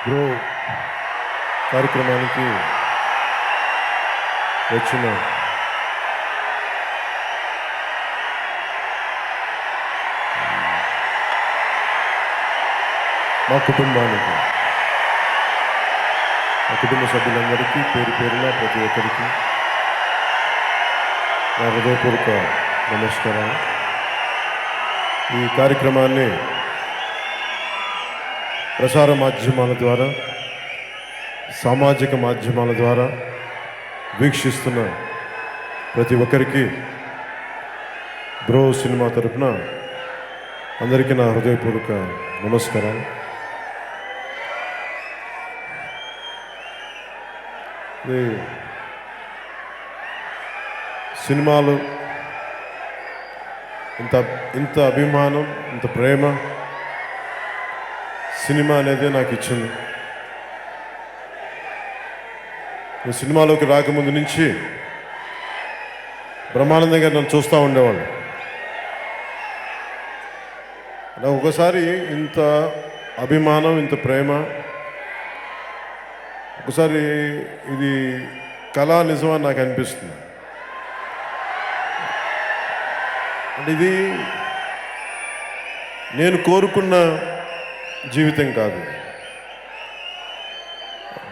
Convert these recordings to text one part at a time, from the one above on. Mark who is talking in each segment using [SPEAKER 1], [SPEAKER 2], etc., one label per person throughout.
[SPEAKER 1] Bro కార్యక్రమానికి వచ్చిన మా కుటుంబానికి, మా కుటుంబ సభ్యులందరికీ పేరు పేరున ప్రతి ఒక్కరికి నా హృదయపూర్వక నమస్కారాలు. ఈ కార్యక్రమాన్ని ప్రసార మాధ్యమాల ద్వారా, సామాజిక మాధ్యమాల ద్వారా వీక్షిస్తున్న ప్రతి ఒక్కరికి బ్రో సినిమా తరపున అందరికీ నా హృదయపూర్వక నమస్కారాలు. సినిమాలు ఇంత అభిమానం, ఇంత ప్రేమ సినిమా అనేది నాకు ఇచ్చింది. నేను సినిమాలోకి రాకముందు నుంచి బ్రహ్మానందం గారు నన్ను చూస్తూ ఉండేవాళ్ళు. నాకు ఒకసారి ఇంత అభిమానం, ఇంత ప్రేమ, ఒకసారి ఇది కళా నిజమని నాకు అనిపిస్తుంది. అంటే ఇది నేను కోరుకున్న జీవితం కాదు,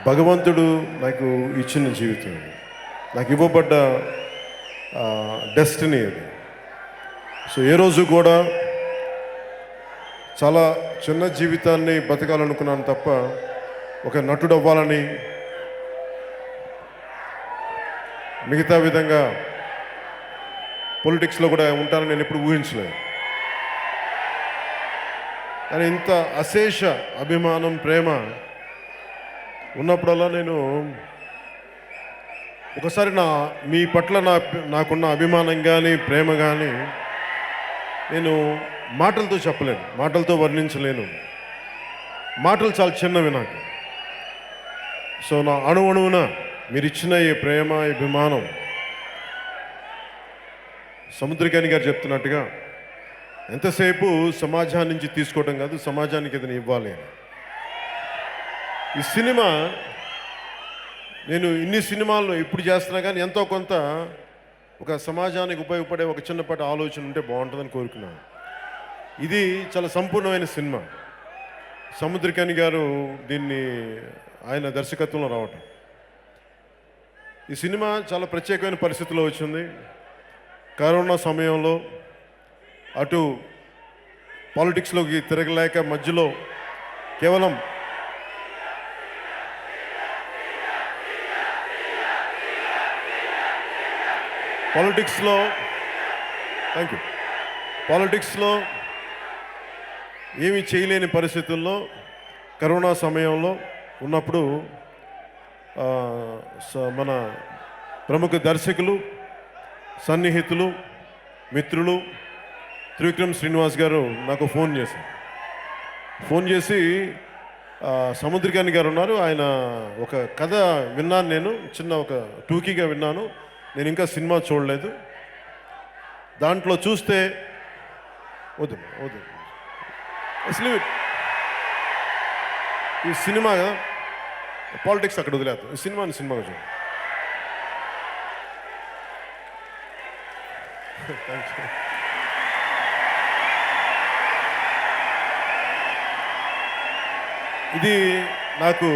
[SPEAKER 1] భగవంతుడు నాకు ఇచ్చిన జీవితం, నాకు ఇవ్వబడ్డ డెస్టినీ అది. సో ఏ రోజు కూడా చాలా చిన్న జీవితాన్ని బతకాలనుకున్నాను తప్ప ఒక నటుడు అవ్వాలని, మిగతా విధంగా పొలిటిక్స్లో కూడా ఉంటానని నేను ఎప్పుడు ఊహించలేదు. కానీ ఇంత అశేష అభిమానం, ప్రేమ ఉన్నప్పుడల్లా నేను ఒకసారి మీ పట్ల నాకున్న అభిమానం కానీ, ప్రేమ కానీ నేను మాటలతో చెప్పలేను, మాటలతో వర్ణించలేను. మాటలు చాలా చిన్నవి నాకు. సో నా అణువున మీరు ఇచ్చిన ఈ ప్రేమ, ఈ అభిమానం, సముద్రకాని గారు చెప్తున్నట్టుగా ఎంతసేపు సమాజాన్ని నుంచి తీసుకోవడం కాదు, సమాజానికి ఏదైనా ఇవ్వాలి అని. ఈ సినిమా నేను ఇన్ని సినిమాల్లో ఇప్పుడు చేస్తున్నా కానీ ఎంతో కొంత ఒక సమాజానికి ఉపయోగపడే ఒక చిన్నపాటి ఆలోచన ఉంటే బాగుంటుందని కోరుకున్నాను. ఇది చాలా సంపూర్ణమైన సినిమా. సముద్రకాని గారు దీన్ని ఆయన దర్శకత్వంలో రావటం. ఈ సినిమా చాలా ప్రత్యేకమైన పరిస్థితుల్లో వచ్చింది. కరోనా సమయంలో అటు పాలిటిక్స్లోకి తిరగలేక మధ్యలో కేవలం పాలిటిక్స్లో ఏమీ చేయలేని పరిస్థితుల్లో కరోనా సమయంలో ఉన్నప్పుడు మన ప్రముఖ దర్శకులు, సన్నిహితులు, మిత్రులు త్రివిక్రమ్ శ్రీనివాస్ గారు నాకు ఫోన్ చేసి సముద్రకాని గారు ఉన్నారు, ఆయన ఒక కథ విన్నాను, నేను చిన్న ఒక టూకీగా విన్నాను, నేను ఇంకా సినిమా చూడలేదు, దాంట్లో చూస్తే వద్దు అసలు ఈ సినిమా పాలిటిక్స్ అక్కడ వదిలేద్దాం, ఈ సినిమాగా చూడండి. ఇది నాకు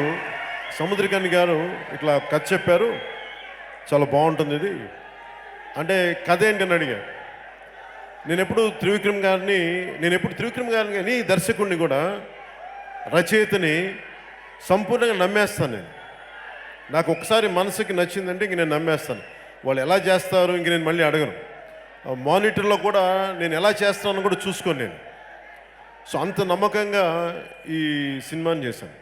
[SPEAKER 1] సముద్రకాని గారు ఇట్లా కథ చెప్పారు, చాలా బాగుంటుంది ఇది అంటే. కథ ఏంటని అడిగా. నేను ఎప్పుడు త్రివిక్రమ్ గారిని కానీ దర్శకుడిని కూడా, రచయితని సంపూర్ణంగా నమ్మేస్తాను నేను. నాకు ఒకసారి మనసుకి నచ్చిందంటే ఇంక నేను నమ్మేస్తాను. వాళ్ళు ఎలా చేస్తారు ఇంక నేను మళ్ళీ అడగను. మానిటర్లో కూడా నేను ఎలా చేస్తానని కూడా చూసుకోను నేను. సో అంత నమ్మకంగా ఈ సినిమాని చేశాను.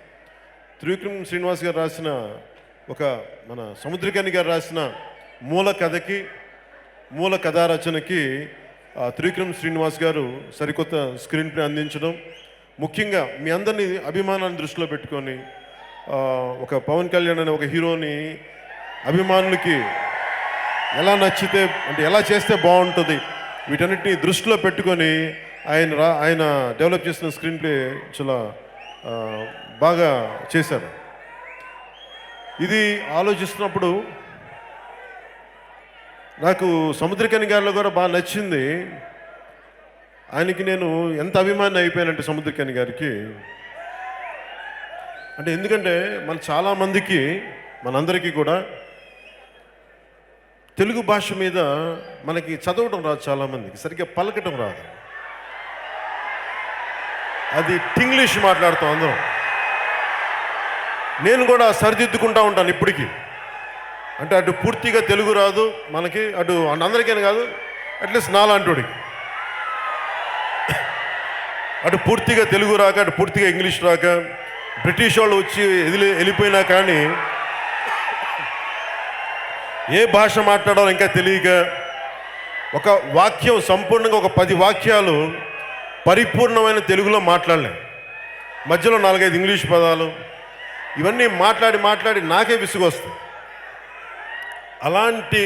[SPEAKER 1] త్రివిక్రమ్ శ్రీనివాస్ గారు రాసిన మన సముద్రకాని గారు రాసిన మూల కథా రచనకి త్రివిక్రమ్ శ్రీనివాస్ గారు సరికొత్త స్క్రీన్ ప్లే అందించడం, ముఖ్యంగా మీ అందరినీ అభిమానాన్ని దృష్టిలో పెట్టుకొని ఒక పవన్ కళ్యాణ్ అనే ఒక హీరోని అభిమానులకి ఎలా నచ్చితే, అంటే ఎలా చేస్తే బాగుంటుంది, వీటన్నిటిని దృష్టిలో పెట్టుకొని ఆయన డెవలప్ చేసిన స్క్రీన్ ప్లే చాలా బాగా చేశారు. ఇది ఆలోచిస్తున్నప్పుడు నాకు సముద్రకని గారిలో కూడా బాగా నచ్చింది. ఆయనకి నేను ఎంత అభిమాని అయిపోయానంటే సముద్రకని గారికి, అంటే ఎందుకంటే మన చాలామందికి మనందరికీ కూడా తెలుగు భాష మీద మనకి చదవడం రాదు, చాలామందికి సరిగ్గా పలకటం రాదు. అది టింగ్లీష్ మాట్లాడుతాం అందరం. నేను కూడా సరిదిద్దుకుంటా ఉంటాను ఇప్పటికీ. అంటే అటు పూర్తిగా తెలుగు రాదు మనకి, అటు అందరికీ కాదు, అట్లీస్ట్ నాలాంటోడికి అటు పూర్తిగా తెలుగు రాక, అటు పూర్తిగా ఇంగ్లీష్ రాక, బ్రిటిష్ వాళ్ళు వచ్చి వెళ్ళిపోయినా కానీ ఏ భాష మాట్లాడాలో ఇంకా తెలియక, ఒక వాక్యం సంపూర్ణంగా ఒక 10 వాక్యాలు పరిపూర్ణమైన తెలుగులో మాట్లాడలేం. మధ్యలో 4-5 ఇంగ్లీష్ పదాలు, ఇవన్నీ మాట్లాడి మాట్లాడి నాకే విసుగు వస్తుంది. అలాంటి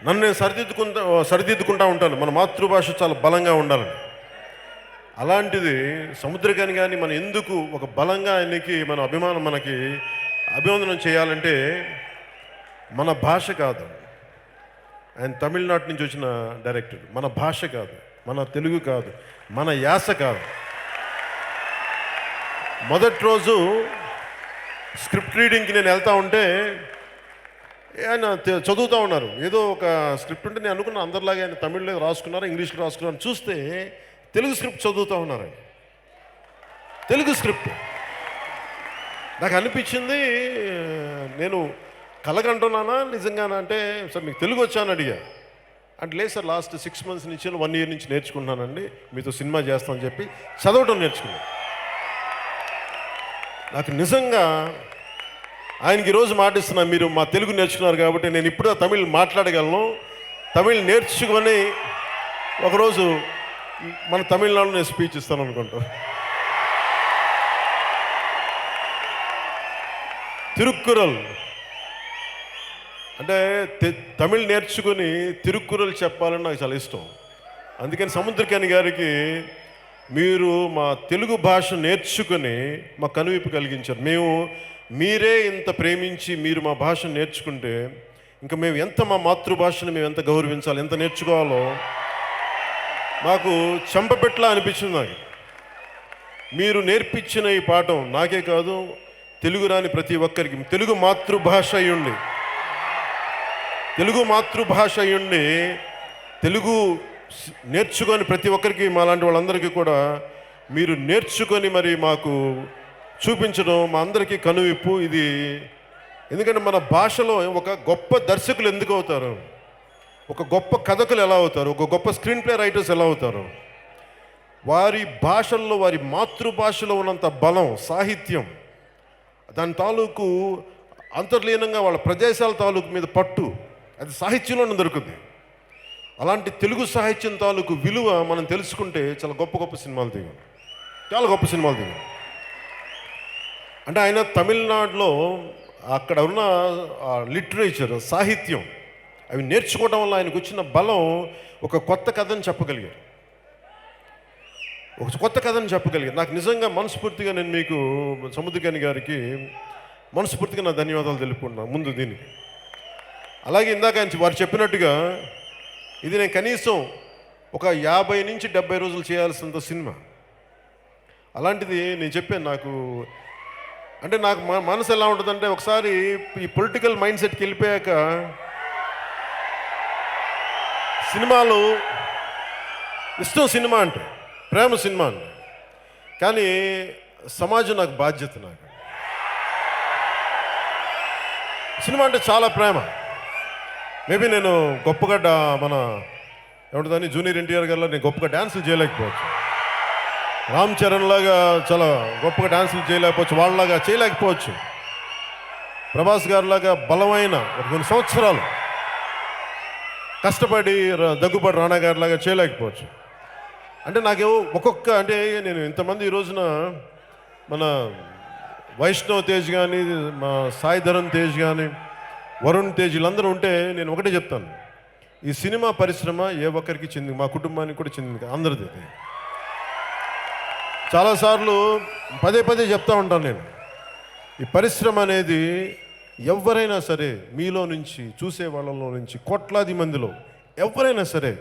[SPEAKER 1] నన్ను నేను సరిదిద్దుకుంటా ఉంటాను. మన మాతృభాష చాలా బలంగా ఉండాలని. అలాంటిది సముద్రకని కానీ మనం ఎందుకు ఒక బలంగా ఆయనకి మన అభిమానం, మనకి అభివందనం చేయాలంటే మన భాష కాదు, ఆయన తమిళనాడు నుంచి వచ్చిన డైరెక్టర్. మన భాష కాదు, మన తెలుగు కాదు, మన యాస కాదు. మొదటి రోజు స్క్రిప్ట్ రీడింగ్కి నేను వెళ్తా ఉంటే ఆయన చదువుతూ ఉన్నారు. ఏదో ఒక స్క్రిప్ట్ ఉంటే నేను అనుకున్నా అందరిలాగా ఆయన తమిళ్లో రాసుకున్నారు, ఇంగ్లీష్లో రాసుకున్నారు. చూస్తే తెలుగు స్క్రిప్ట్ చదువుతూ ఉన్నారు. తెలుగు స్క్రిప్ట్ నాకు అనిపించింది, నేను కలగంటున్నానా నిజంగానా అంటే, సార్ మీకు తెలుగు వచ్చా అని అడిగా. అంటే లేదు సార్, లాస్ట్ 6 months నుంచి 1 year నుంచి నేర్చుకుంటున్నానండి, మీతో సినిమా చేస్తామని చెప్పి చదవటం నేర్చుకున్నాను. నాకు నిజంగా ఆయనకి ఈరోజు మాటిస్తున్నా, మీరు మా తెలుగు నేర్చుకున్నారు కాబట్టి నేను ఇప్పుడు తమిళ్ మాట్లాడగలను. తమిళ్ నేర్చుకొని ఒకరోజు మన తమిళనాడులో నేను స్పీచ్ ఇస్తాను అనుకుంటా. తిరుక్కురల్ అంటే తమిళ్ నేర్చుకుని తిరుక్కురల్ చెప్పాలని నాకు చాలా ఇష్టం. అందుకని సముద్రకని గారికి మీరు మా తెలుగు భాష నేర్చుకుని మా కనువిప్పు కలిగించారు. మీరే ఇంత ప్రేమించి మీరు మా భాషను నేర్చుకుంటే ఇంకా మేము ఎంత మా మాతృభాషను మేము ఎంత గౌరవించాలి, ఎంత నేర్చుకోవాలో మాకు చెంపపెట్లా అనిపించింది. నాకు మీరు నేర్పించిన ఈ పాఠం నాకే కాదు, తెలుగు రాని ప్రతి ఒక్కరికి, తెలుగు మాతృభాష అయ్యుండి తెలుగు నేర్చుకొని ప్రతి ఒక్కరికి, మాలాంటి వాళ్ళందరికీ కూడా మీరు నేర్చుకొని మరి మాకు చూపించడం మా అందరికీ కనువిప్పు. ఇది ఎందుకంటే మన భాషలో ఒక గొప్ప దర్శకులు ఎందుకు అవుతారు, ఒక గొప్ప కథకులు ఎలా అవుతారు, ఒక గొప్ప స్క్రీన్ ప్లే రైటర్స్ ఎలా అవుతారు, వారి భాషల్లో వారి మాతృభాషలో ఉన్నంత బలం, సాహిత్యం, దాని తాలూకు అంతర్లీనంగా వాళ్ళ ప్రదేశాల తాలూకు మీద పట్టు, అది సాహిత్యంలోనే దొరుకుతుంది. అలాంటి తెలుగు సాహిత్యం తాలూకు విలువ మనం తెలుసుకుంటే చాలా గొప్ప సినిమాలు దిగాం, చాలా గొప్ప సినిమాలు దిగాం. అంటే ఆయన తమిళనాడులో అక్కడ ఉన్న లిటరేచర్, సాహిత్యం, అవి నేర్చుకోవడం వల్ల ఆయనకు వచ్చిన బలం ఒక కొత్త కథను చెప్పగలిగారు, నాకు నిజంగా మనస్ఫూర్తిగా నేను మీకు సముద్రకని గారికి మనస్ఫూర్తిగా నా ధన్యవాదాలు తెలుపుకున్నాను ముందు దీనికి. అలాగే ఇందాక ఆయన వారు చెప్పినట్టుగా ఇది నేను కనీసం ఒక 50 నుంచి 70 రోజులు చేయాల్సినంత సినిమా. అలాంటిది నేను చెప్పాను, నాకు మనసు ఎలా ఉంటుందంటే, ఒకసారి ఈ పొలిటికల్ మైండ్ సెట్కి వెళ్ళిపోయాక సినిమాలు ఇష్టం, సినిమా అంటే ప్రేమ, సినిమా అంటే, కానీ సమాజం నాకు బాధ్యత. నాకు సినిమా అంటే చాలా ప్రేమ. మేబీ నేను గొప్పగా మన ఏమంటుందని జూనియర్ ఎన్టీఆర్ గారిలో నేను గొప్పగా డ్యాన్సులు చేయలేకపోవచ్చు, రామ్ చరణ్ లాగా చాలా గొప్పగా డ్యాన్సులు చేయలేకపోవచ్చు, వాళ్ళలాగా చేయలేకపోవచ్చు, ప్రభాస్ గారిలాగా బలమైన కొన్ని సంవత్సరాలు కష్టపడి దగ్గుబాటి రాణా గారిలాగా చేయలేకపోవచ్చు. అంటే నాకేమో అంటే నేను ఇంతమంది ఈ రోజున మన వైష్ణవ్ తేజ్ కానీ, మా సాయి ధరమ్ తేజ్ కానీ, వరుణ్ తేజ్, వీళ్ళందరూ ఉంటే నేను ఒకటే చెప్తాను, ఈ సినిమా పరిశ్రమ ఏ ఒక్కరికి చెందింది, మా కుటుంబానికి కూడా చెందింది, అందరిది. చాలాసార్లు పదే పదే చెప్తా ఉంటాను నేను, ఈ పరిశ్రమ అనేది ఎవరైనా సరే మీలో నుంచి చూసే వాళ్ళలో నుంచి కోట్లాది మందిలో ఎవరైనా సరే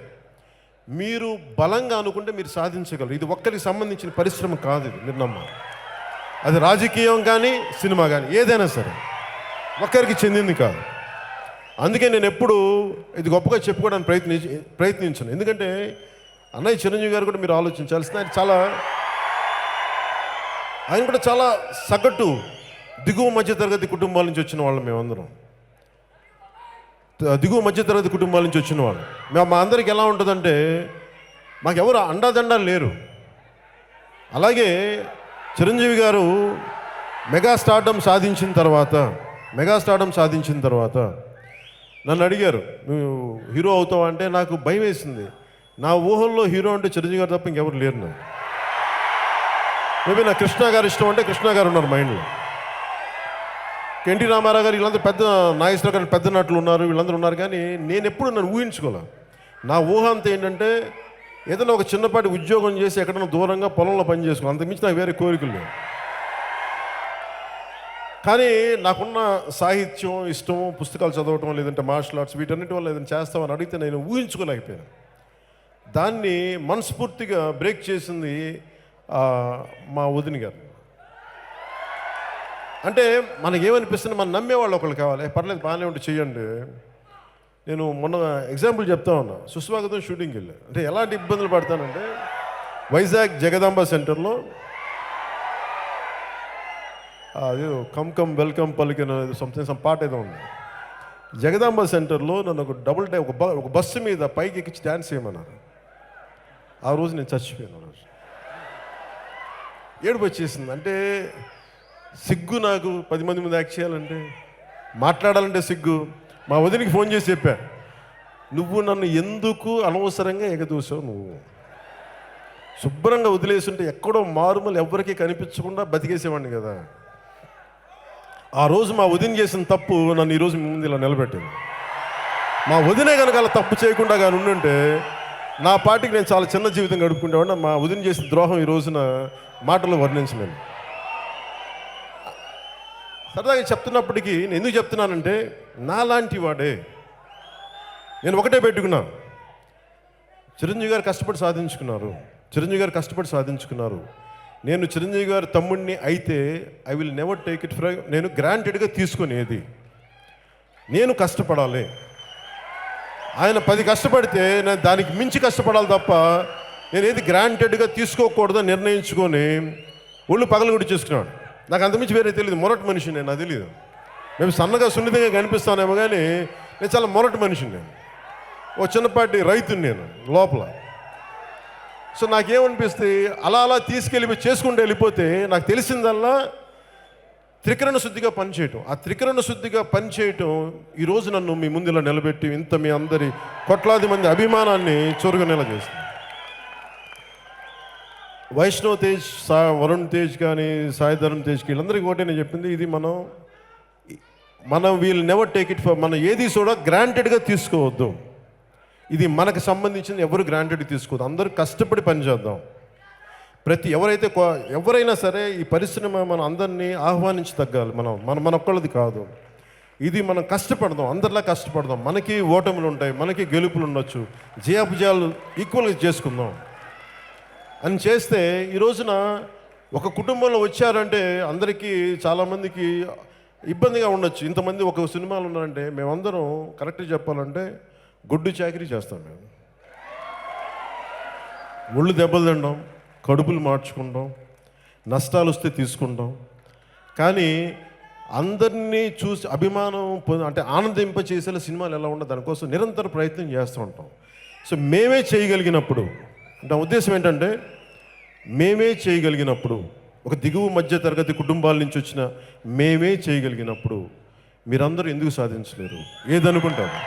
[SPEAKER 1] మీరు బలంగా అనుకుంటే మీరు సాధించగలరు. ఇది ఒక్కరికి సంబంధించిన పరిశ్రమ కాదు, ఇది మీరు నమ్మాలి. అది రాజకీయం కానీ సినిమా కానీ ఏదైనా సరే ఒక్కరికి చెందింది కాదు. అందుకే నేను ఎప్పుడు ఇది గొప్పగా చెప్పుకోవడానికి ప్రయత్నించను. ఎందుకంటే అన్నయ్య చిరంజీవి గారు కూడా మీరు ఆలోచించాల్సిన ఆయన కూడా చాలా సగటు దిగువ మధ్యతరగతి కుటుంబాల నుంచి వచ్చిన వాళ్ళం. మేమందరం దిగువ మధ్యతరగతి కుటుంబాల నుంచి వచ్చిన వాళ్ళు. మా అందరికి ఎలా ఉంటుందంటే మాకెవరు అండాదండాలు లేరు. అలాగే చిరంజీవి గారు మెగా స్టార్డమ్ సాధించిన తర్వాత నన్ను అడిగారు, నువ్వు హీరో అవుతావు అంటే నాకు భయం వేసింది. నా ఊహల్లో హీరో అంటే చిరంజీవి గారు తప్ప ఇంకెవరు లేరు. నాకు మేబీ నా కృష్ణ గారు ఇష్టం అంటే కృష్ణ గారు ఉన్నారు మైండ్లో. ఎన్టీ రామారావు గారు వీళ్ళందరూ పెద్ద నాగేశ్వర గారు పెద్ద నటులు ఉన్నారు, వీళ్ళందరూ ఉన్నారు. కానీ నేను ఎప్పుడు నన్ను ఊహించుకోలే. నా ఊహ అంతా ఏంటంటే ఏదైనా ఒక చిన్నపాటి ఉద్యోగం చేసి ఎక్కడైనా దూరంగా పొలంలో పని చేసుకో, అంతకుమించి నాకు వేరే కోరికలు లేవు. కానీ నాకున్న సాహిత్యం ఇష్టం, పుస్తకాలు చదవటం, లేదంటే మార్షల్ ఆర్ట్స్, వీటన్నిటి వల్ల ఏదైనా చేస్తామని అడిగితే నేను ఊహించుకోలేకపోయాను. దాన్ని మనస్ఫూర్తిగా బ్రేక్ చేసింది మా వదిన గారు. అంటే మనకేమనిపిస్తుంది, మనం నమ్మేవాళ్ళు ఒకళ్ళు కావాలి. పర్లేదు బాగానే ఉంటే చెయ్యండి. నేను మొన్న ఎగ్జాంపుల్ చెప్తా ఉన్నా, సుస్వాగతం షూటింగ్కి వెళ్ళి అంటే ఎలాంటి ఇబ్బందులు పడతానంటే వైజాగ్ జగదాంబ సెంటర్లో అది కమ్ వెల్కమ్ పలికిన సమ్ పాట ఏదో ఉంది. జగదాంబ సెంటర్లో నన్ను ఒక డబుల్ టైం ఒక బస్సు మీద పైకి ఎక్కించి డ్యాన్స్ చేయమన్నారు. ఆ రోజు నేను చచ్చిపోయాను. ఆ రోజు ఏడుపు వచ్చేసింది. అంటే సిగ్గు, నాకు 10 మంది ముందు యాక్ట్ చేయాలంటే, మాట్లాడాలంటే సిగ్గు. మా వదినికి ఫోన్ చేసి చెప్పా, నువ్వు నన్ను ఎందుకు అనవసరంగా ఎగదూసావు, నువ్వు శుభ్రంగా వదిలేస్తుంటే ఎక్కడో మారుమూల ఎవరికీ కనిపించకుండా బతికేసేవాడిని కదా. ఆ రోజు మా వదిన చేసిన తప్పు నన్ను ఈరోజు మీ ముందు ఇలా నిలబెట్టింది. మా వదినే కనుక అలా తప్పు చేయకుండా కానీ ఉండుంటే నా పార్టీకి నేను చాలా చిన్న జీవితం గడుపుకుంటేవాడిని. మా వదిన చేసిన ద్రోహం ఈ రోజున మాటలు వర్ణించలేను. సరదాగా చెప్తున్నప్పటికీ నేను ఎందుకు చెప్తున్నానంటే, నాలాంటి వాడే నేను ఒకటే పెట్టుకున్నాను, చిరంజీవి గారు కష్టపడి సాధించుకున్నారు. నేను చిరంజీవి గారి తమ్ముడిని అయితే I will never take it for, నేను గ్రాంటెడ్గా తీసుకునేది. నేను కష్టపడాలి. ఆయన 10 కష్టపడితే నేను దానికి మించి కష్టపడాలి తప్ప నేను ఏది గ్రాంటెడ్గా తీసుకోకూడదని నిర్ణయించుకొని ఒళ్ళు పగలగొట్టి చేసుకున్నాడు. నాకు అంతమించి వేరే తెలియదు. మొరటి మనిషిని నేను, అది తెలియదు. మేము సన్నగా సున్నితంగా కనిపిస్తానేమో కానీ నేను చాలా మొరటి మనిషిని. నేను ఓ చిన్నపాటి రైతుని నేను లోపల. సో నాకేమనిపిస్తే అలా తీసుకెళ్ళి చేసుకుంటూ వెళ్ళిపోతే నాకు తెలిసిందల్లా త్రికరణ శుద్ధిగా పనిచేయటం. ఆ త్రికరణ శుద్ధిగా పనిచేయటం ఈరోజు నన్ను మీ ముందు ఇలా నిలబెట్టి ఇంత మీ అందరి కోట్లాది మంది అభిమానాన్ని చూరగనేలా చేస్తుంది. వైష్ణవ్ తేజ్, వరుణ్ తేజ్ కానీ సాయి ధరమ్ తేజ్కి వీళ్ళందరికీ ఒకటే నేను చెప్పింది, ఇది మనం we'll never take it for, మనం ఏది కూడా గ్రాంటెడ్గా తీసుకోవద్దు. ఇది మనకు సంబంధించింది, ఎవరు గ్రాంటెడ్గా తీసుకోవద్దు. అందరూ కష్టపడి పనిచేద్దాం. ఎవరైనా సరే ఈ పరిశ్రమ మనం అందరినీ ఆహ్వానించి తగ్గాలి. మన ఒక్కళ్ళది కాదు ఇది. మనం కష్టపడదాం, అందరిలా కష్టపడదాం. మనకి ఓటములు ఉంటాయి, మనకి గెలుపులు ఉండొచ్చు, జయాపజయాలు ఈక్వల్గా చేసుకుందాం అని చేస్తే ఈ రోజున ఒక కుటుంబంలో వచ్చారంటే అందరికీ చాలామందికి ఇబ్బందిగా ఉండొచ్చు. ఇంతమంది ఒక సినిమాలు ఉన్నారంటే మేమందరం కరెక్ట్గా చెప్పాలంటే గొడ్డు చాకరీ చేస్తాం. మేము ఒళ్ళు దెబ్బలు తింటాం, కడుపులు మార్చుకుంటాం, నష్టాలు వస్తే తీసుకుంటాం. కానీ అందరినీ చూసి అభిమానం అంటే ఆనందింపచేసేలా సినిమాలు ఎలా ఉండవు, దానికోసం నిరంతర ప్రయత్నం చేస్తూ ఉంటాం. సో మేమే చేయగలిగినప్పుడు, అంటే ఉద్దేశం ఏంటంటే మేమే చేయగలిగినప్పుడు, ఒక దిగువ మధ్య తరగతి కుటుంబాల నుంచి వచ్చిన మేమే చేయగలిగినప్పుడు మీరందరూ ఎందుకు సాధించలేరు? ఏదనుకుంటారు?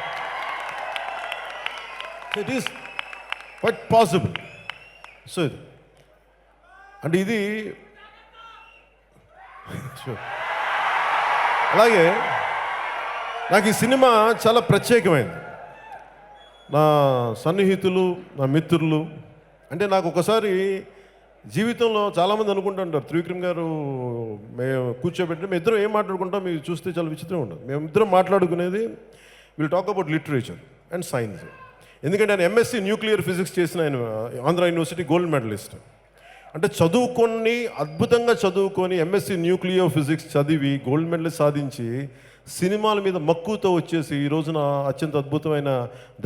[SPEAKER 1] It is quite possible. So అంటే ఇది అలాగే నాకు ఈ సినిమా చాలా ప్రత్యేకమైంది. నా సన్నిహితులు, నా మిత్రులు అంటే నాకు ఒకసారి జీవితంలో చాలామంది అనుకుంటుంటారు త్రివిక్రమ్ గారు మేము కూర్చోబెట్టి మేము ఇద్దరం ఏం మాట్లాడుకుంటాం మీరు చూస్తే చాలా విచిత్రం ఉండదు. మేమిద్దరం మాట్లాడుకునేది will talk about literature and science. ఎందుకంటే ఆయన ఎంఎస్సి న్యూక్లియర్ ఫిజిక్స్ చేసిన ఆయన ఆంధ్ర యూనివర్సిటీ గోల్డ్ మెడలిస్ట్. అంటే అద్భుతంగా చదువుకొని ఎంఎస్సి న్యూక్లియర్ ఫిజిక్స్ చదివి గోల్డ్ మెడల్ సాధించి సినిమాల మీద మక్కువతో వచ్చేసి ఈ రోజున అత్యంత అద్భుతమైన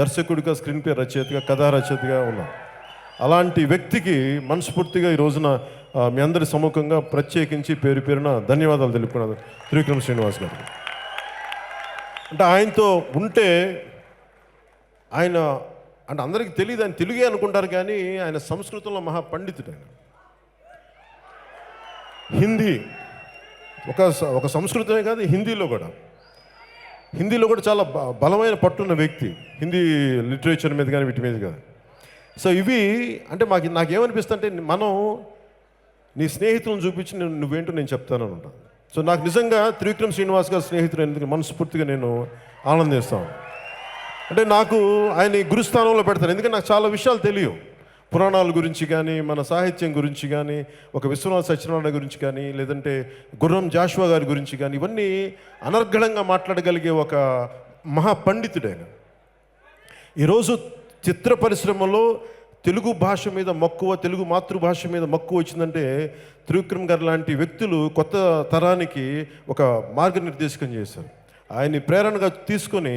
[SPEAKER 1] దర్శకుడిగా, స్క్రీన్ ప్లే రచయితగా, కథా రచయితగా ఉన్నారు. అలాంటి వ్యక్తికి మనస్ఫూర్తిగా ఈ రోజున మీ అందరి సముఖంగా ప్రత్యేకించి పేరు పేరున ధన్యవాదాలు తెలుపుకున్నాను త్రివిక్రమ్ శ్రీనివాస్ గారికి. అంటే ఆయనతో ఉంటే ఆయన అంటే అందరికీ తెలియదు, ఆయన తెలుగే అనుకుంటారు కానీ ఆయన సంస్కృతంలో మహా పండితుడు. ఆయన హిందీ ఒక సంస్కృతమే కాదు, హిందీలో కూడా చాలా బలమైన పట్టున్న వ్యక్తి, హిందీ లిటరేచర్ మీద కానీ వీటి మీద కానీ. సో ఇవి అంటే నాకేమనిపిస్తుంటే మనం నీ స్నేహితులను చూపించి నువ్వేంటో నేను చెప్తాను ఉంటాను. సో నాకు నిజంగా త్రివిక్రమ్ శ్రీనివాస్ గారు స్నేహితులు ఎందుకు మనస్ఫూర్తిగా నేను ఆనందిస్తాను. అంటే నాకు ఆయన గురుస్థానంలో పెడతాను, ఎందుకంటే నాకు చాలా విషయాలు తెలియవు. పురాణాల గురించి కానీ, మన సాహిత్యం గురించి కానీ, ఒక విశ్వనాథ సత్యనారాయణ గురించి కానీ, లేదంటే గుర్రం జాషువా గారి గురించి కానీ, ఇవన్నీ అనర్గళంగా మాట్లాడగలిగే ఒక మహాపండితుడు ఆయన. ఈరోజు చిత్ర పరిశ్రమలో తెలుగు భాష మీద మక్కువ, తెలుగు మాతృభాష మీద మక్కువ వచ్చిందంటే త్రివిక్రమ్ గారు లాంటి వ్యక్తులు కొత్త తరానికి ఒక మార్గనిర్దేశకం చేశారు. ఆయన్ని ప్రేరణగా తీసుకొని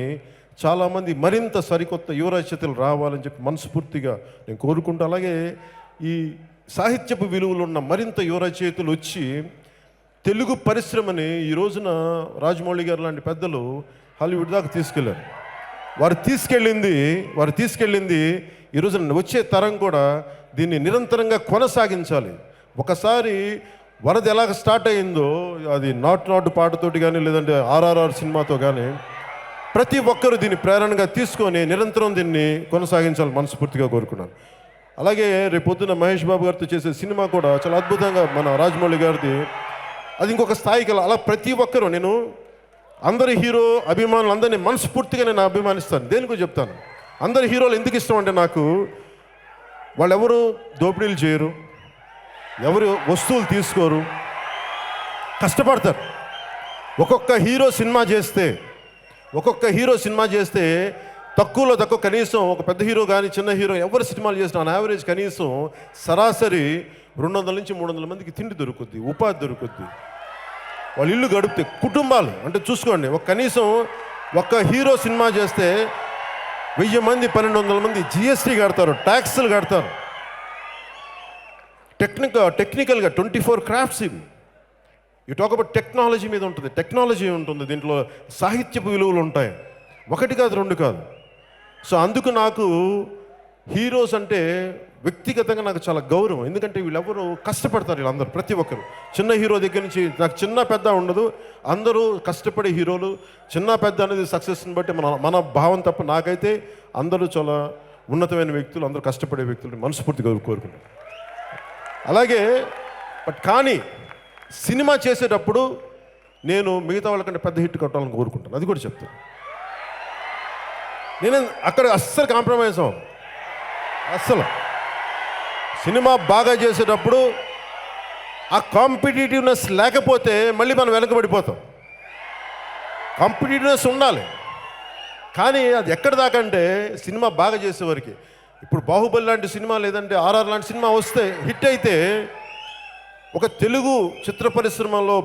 [SPEAKER 1] చాలామంది మరింత సరికొత్త యువ రచయితలు రావాలని చెప్పి మనస్ఫూర్తిగా నేను కోరుకుంటూ, అలాగే ఈ సాహిత్యపు విలువలు ఉన్న మరింత యువ రచయితలు వచ్చి తెలుగు పరిశ్రమని ఈ రోజున రాజమౌళి గారు లాంటి పెద్దలు హాలీవుడ్ దాకా తీసుకెళ్లారు. వారు తీసుకెళ్ళింది ఈ రోజున వచ్చే తరం కూడా దీన్ని నిరంతరంగా కొనసాగించాలి. ఒకసారి వరద ఎలాగ స్టార్ట్ అయిందో, అది నాటు పాటతోటి కానీ, లేదంటే ఆర్ఆర్ఆర్ సినిమాతో కానీ, ప్రతి ఒక్కరూ దీన్ని ప్రేరణగా తీసుకొని నిరంతరం దీన్ని కొనసాగించాలి మనస్ఫూర్తిగా కోరుకున్నాను. అలాగే రేపొద్దున మహేష్ బాబు గారితో చేసే సినిమా కూడా చాలా అద్భుతంగా మన రాజమౌళి గారిది, అది ఇంకొక స్థాయికి అలా ప్రతి ఒక్కరూ, నేను అందరి హీరో అభిమానులు అందరినీ మనస్ఫూర్తిగా నేను అభిమానిస్తాను. దేనికో చెప్తాను, అందరి హీరోలు ఎందుకు ఇష్టం అంటే నాకు వాళ్ళెవరు దోపిడీలు చేయరు, ఎవరు వస్తువులు తీసుకోరు, కష్టపడతారు. ఒక్కొక్క హీరో సినిమా చేస్తే తక్కువలో తక్కువ కనీసం ఒక పెద్ద హీరో కానీ చిన్న హీరో ఎవరు సినిమాలు చేసిన ఆన్ యావరేజ్ కనీసం సరాసరి 200 నుంచి 300 మందికి తిండి దొరుకుద్ది, ఉపాధి దొరుకుద్ది, వాళ్ళ ఇల్లు గడిపితే కుటుంబాలు. అంటే చూసుకోండి, కనీసం ఒక హీరో సినిమా చేస్తే 1000 మంది 1200 మంది జిఎస్టీ కడతారు, ట్యాక్స్లు కడతారు. టెక్నికల్గా 24 క్రాఫ్ట్స్ ఇవి. యూ టాక్ అబౌట్ టెక్నాలజీ మీద ఉంటుంది, టెక్నాలజీ ఉంటుంది, దీంట్లో సాహిత్యపు విలువలు ఉంటాయి, 1 కాదు 2 కాదు. సో అందుకు నాకు హీరోస్ అంటే వ్యక్తిగతంగా నాకు చాలా గౌరవం. ఎందుకంటే వీళ్ళెవరు కష్టపడతారు, వీళ్ళందరూ ప్రతి ఒక్కరు. చిన్న హీరో దగ్గర నుంచి నాకు చిన్న పెద్ద ఉండదు, అందరూ కష్టపడే హీరోలు. చిన్న పెద్ద అనేది సక్సెస్ని బట్టి మన భావం తప్ప, నాకైతే అందరూ చాలా ఉన్నతమైన వ్యక్తులు, అందరూ కష్టపడే వ్యక్తులు మనస్ఫూర్తిగా కోరుకుంటాను. అలాగే కానీ సినిమా చేసేటప్పుడు నేను మిగతా వాళ్ళకంటే పెద్ద హిట్ కొట్టాలని కోరుకుంటాను, అది కూడా చెప్తాను. నేను అక్కడ అస్సలు కాంప్రమైజ్ అవ్వను. అస్సలు సినిమా బాగా చేసేటప్పుడు ఆ కాంపిటేటివ్నెస్ లేకపోతే మళ్ళీ మనం వెనకబడిపోతాం. కాంపిటేటివ్నెస్ ఉండాలి, కానీ అది ఎక్కడ దాకా అంటే సినిమా బాగా చేసేవారికి. ఇప్పుడు బాహుబలి లాంటి సినిమా, లేదంటే ఆర్ఆర్ లాంటి సినిమా వస్తే హిట్ అయితే ఒక తెలుగు చిత్ర పరిశ్రమలో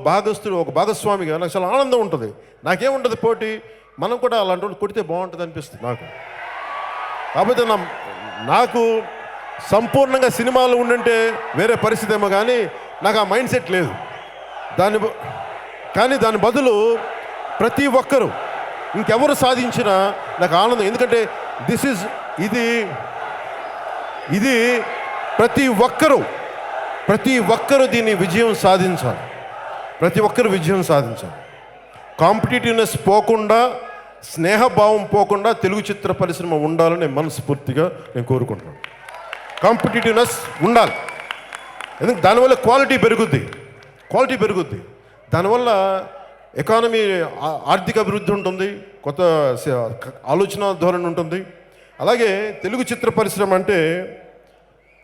[SPEAKER 1] ఒక భాగస్వామిగా నాకు చాలా ఆనందం ఉంటుంది. నాకేముంటుంది పోటీ, మనం కూడా అలాంటి వాళ్ళు కొడితే బాగుంటుంది అనిపిస్తుంది నాకు. కాకపోతే నాకు సంపూర్ణంగా సినిమాలు ఉండుంటే వేరే పరిస్థితి ఏమో, కానీ నాకు ఆ మైండ్ సెట్ లేదు. దాని బదులు ప్రతి ఒక్కరూ ఇంకెవరు సాధించినా నాకు ఆనందం. ఎందుకంటే ఇది ప్రతి ఒక్కరూ దీన్ని విజయం సాధించాలి. కాంపిటేటివ్నెస్ పోకుండా, స్నేహభావం పోకుండా తెలుగు చిత్ర పరిశ్రమ ఉండాలని మనస్ఫూర్తిగా నేను కోరుకుంటున్నాను. కాంపిటేటివ్నెస్ ఉండాలి, ఎందుకంటే దానివల్ల క్వాలిటీ పెరుగుద్ది. దానివల్ల ఎకానమీ, ఆర్థిక అభివృద్ధి ఉంటుంది, కొత్త ఆలోచన ధోరణి ఉంటుంది. అలాగే తెలుగు చిత్ర పరిశ్రమ అంటే